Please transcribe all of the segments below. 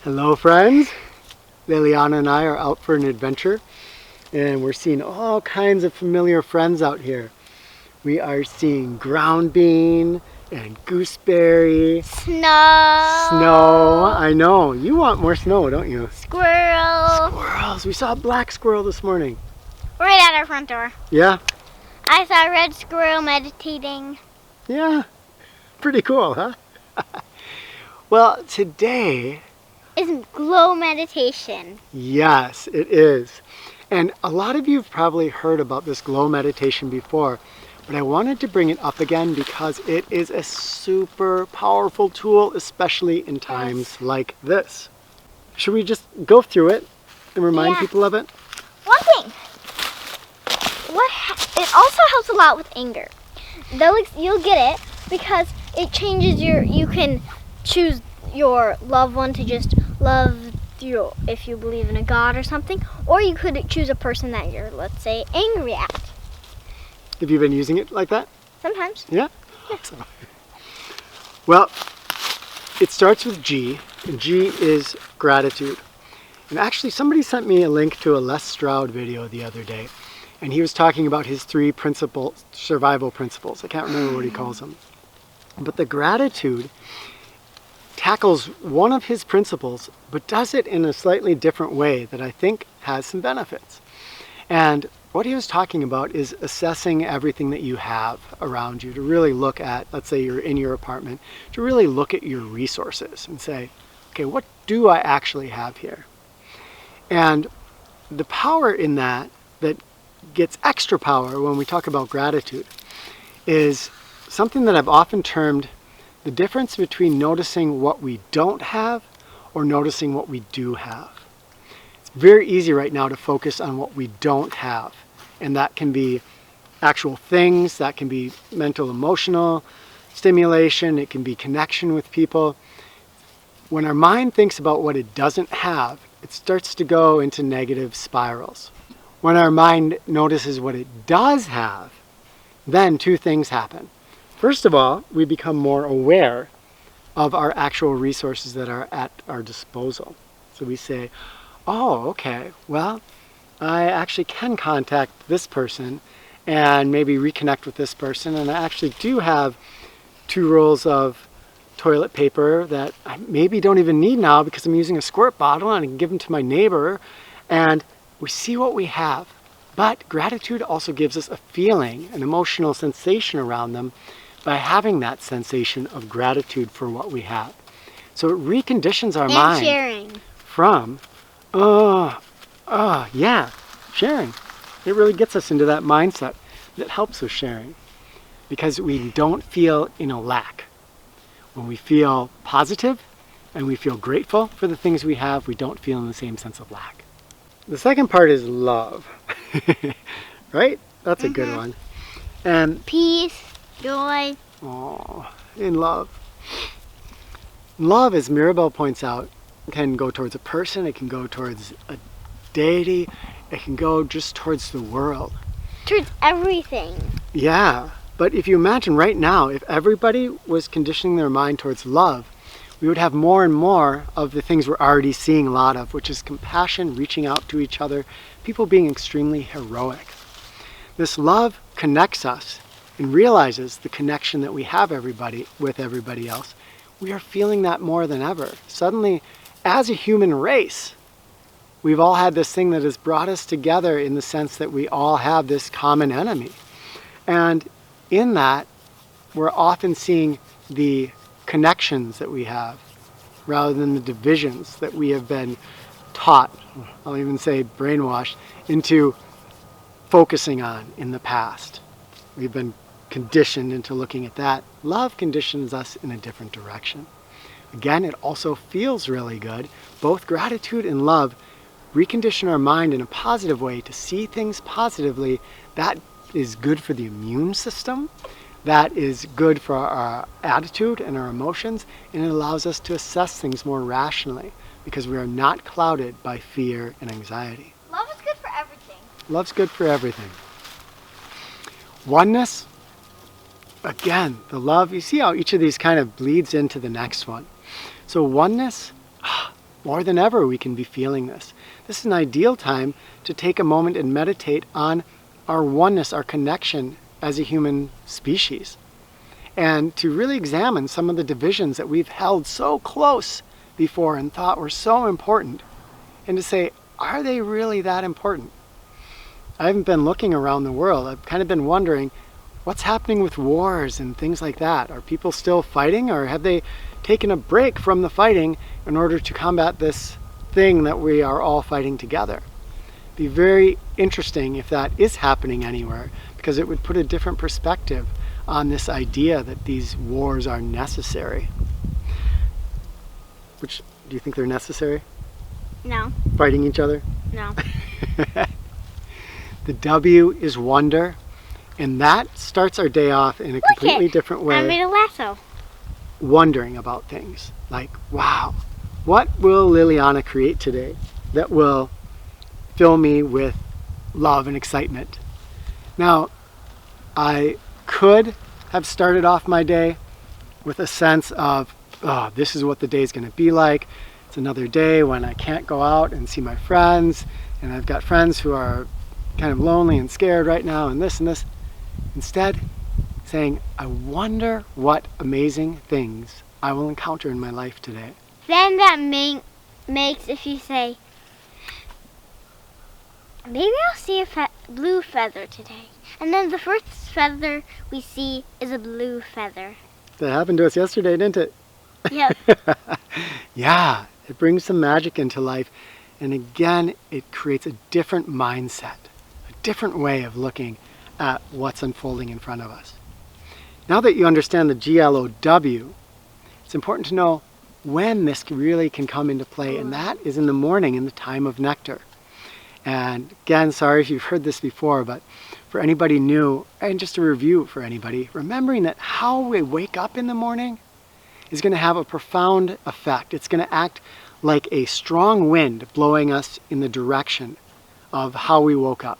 Hello friends, Liliana and I are out for an adventure and we're seeing all kinds of familiar friends out here. We are seeing ground bean and gooseberry. Snow. I know. You want more snow, don't you? Squirrel. Squirrels. We saw a black squirrel this morning. Right at our front door. Yeah? I saw a red squirrel meditating. Yeah. Pretty cool, huh? Well, today... is glow meditation. Yes, it is. And a lot of you have probably heard about this glow meditation before, but I wanted to bring it up again because it is a super powerful tool, especially in times like this. Should we just go through it and remind people of it? One thing. It also helps a lot with anger. You'll get it because it changes you can choose your loved one to just love you if you believe in a god or something, or you could choose a person that you're, let's say, angry at. Have you been using it like that? Sometimes. Yeah? Awesome. Well, it starts with G, and G is gratitude. And actually somebody sent me a link to a Les Stroud video the other day, and he was talking about his 3 survival principles. I can't remember what he calls them. But the gratitude tackles one of his principles, but does it in a slightly different way that I think has some benefits. And what he was talking about is assessing everything that you have around you, to really look at, let's say you're in your apartment, to really look at your resources and say, okay, what do I actually have here? And the power in that gets extra power when we talk about gratitude is something that I've often termed the difference between noticing what we don't have or noticing what we do have. It's very easy right now to focus on what we don't have. And that can be actual things, that can be mental, emotional stimulation, it can be connection with people. When our mind thinks about what it doesn't have, it starts to go into negative spirals. When our mind notices what it does have, then 2 things happen. First of all, we become more aware of our actual resources that are at our disposal. So we say, oh, okay, well, I actually can contact this person and maybe reconnect with this person, and I actually do have 2 rolls of toilet paper that I maybe don't even need now because I'm using a squirt bottle and I can give them to my neighbor, and we see what we have. But gratitude also gives us a feeling, an emotional sensation around them by having that sensation of gratitude for what we have. So it reconditions our mind sharing. From, yeah, sharing. It really gets us into that mindset that helps with sharing because we don't feel in a lack. When we feel positive and we feel grateful for the things we have, we don't feel in the same sense of lack. The second part is love, right? That's a good one. And peace, joy. Oh, in love. Love, as Mirabelle points out, can go towards a person, it can go towards a deity, it can go just towards the world. Towards everything. Yeah, but if you imagine right now, if everybody was conditioning their mind towards love, we would have more and more of the things we're already seeing a lot of, which is compassion, reaching out to each other, people being extremely heroic. This love connects us and realizes the connection that we have with everybody else. We are feeling that more than ever. Suddenly, as a human race, we've all had this thing that has brought us together in the sense that we all have this common enemy. And in that, we're often seeing the connections that we have rather than the divisions that we have been taught, I'll even say brainwashed, into focusing on in the past. We've been conditioned into looking at that. Love conditions us in a different direction. Again, it also feels really good. Both gratitude and love recondition our mind in a positive way to see things positively. That is good for the immune system. That is good for our attitude and our emotions, and it allows us to assess things more rationally because we are not clouded by fear and anxiety. Love is good for everything. Love's good for everything. Oneness, again, the love, you see how each of these kind of bleeds into the next one. So oneness more than ever we can be feeling this. This is an ideal time to take a moment and meditate on our oneness, our connection as a human species, and to really examine some of the divisions that we've held so close before and thought were so important, and to say, are they really that important? I haven't been looking around the world. I've kind of been wondering, what's happening with wars and things like that? Are people still fighting, or have they taken a break from the fighting in order to combat this thing that we are all fighting together? Be very interesting if that is happening anywhere, because it would put a different perspective on this idea that these wars are necessary. Which, do you think they're necessary? No. Fighting each other? No. The W is wonder, and that starts our day off in a completely different way. I made a lasso. Wondering about things like, wow, what will Liliana create today that will fill me with love and excitement? Now, I could have started off my day with a sense of, oh, this is what the day is going to be like. It's another day when I can't go out and see my friends, and I've got friends who are kind of lonely and scared right now, and this and this. Instead, saying, I wonder what amazing things I will encounter in my life today. Then that makes, if you say, maybe I'll see a blue feather today. And then the first feather we see is a blue feather. That happened to us yesterday, didn't it? Yep. Yeah, it brings some magic into life. And again, it creates a different mindset, a different way of looking at what's unfolding in front of us. Now that you understand the GLOW, it's important to know when this really can come into play, and that is in the morning, in the time of nectar. And again, sorry if you've heard this before, but for anybody new, and just a review for anybody, remembering that how we wake up in the morning is going to have a profound effect. It's going to act like a strong wind blowing us in the direction of how we woke up.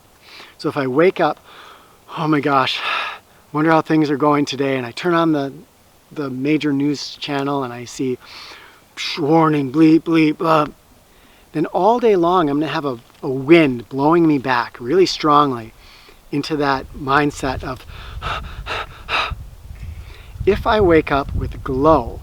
So if I wake up, oh my gosh, wonder how things are going today, and I turn on the major news channel and I see warning, bleep, bleep, then all day long I'm going to have a wind blowing me back really strongly into that mindset of if I wake up with glow,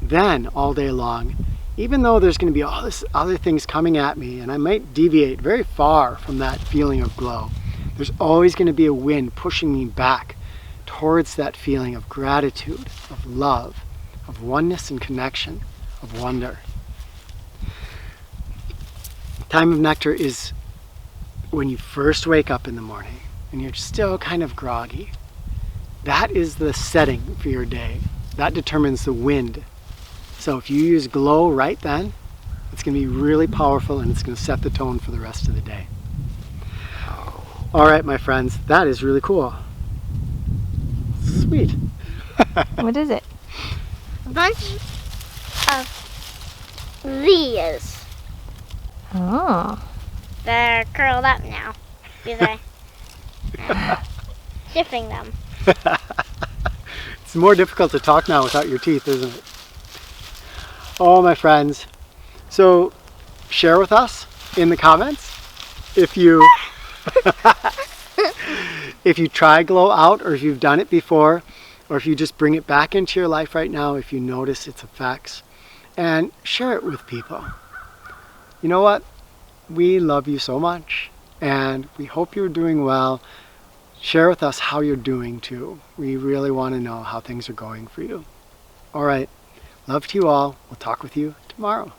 then all day long, even though there's going to be all this other things coming at me and I might deviate very far from that feeling of glow, there's always going to be a wind pushing me back towards that feeling of gratitude, of love, of oneness and connection, of wonder. Time of nectar is when you first wake up in the morning and you're still kind of groggy. That is the setting for your day. That determines the wind. So if you use glow right then, it's going to be really powerful and it's going to set the tone for the rest of the day. All right, my friends, that is really cool. Sweet. What is it? A bunch of these. Oh. They're curled up now because I'm shifting them. It's more difficult to talk now without your teeth, isn't it? Oh, my friends. So share with us in the comments if you if you try glow out, or if you've done it before, or if you just bring it back into your life right now, if you notice its effects, and share it with people. You know what? We love you so much, and we hope you're doing well. Share with us how you're doing too. We really want to know how things are going for you. All right. Love to you all. We'll talk with you tomorrow.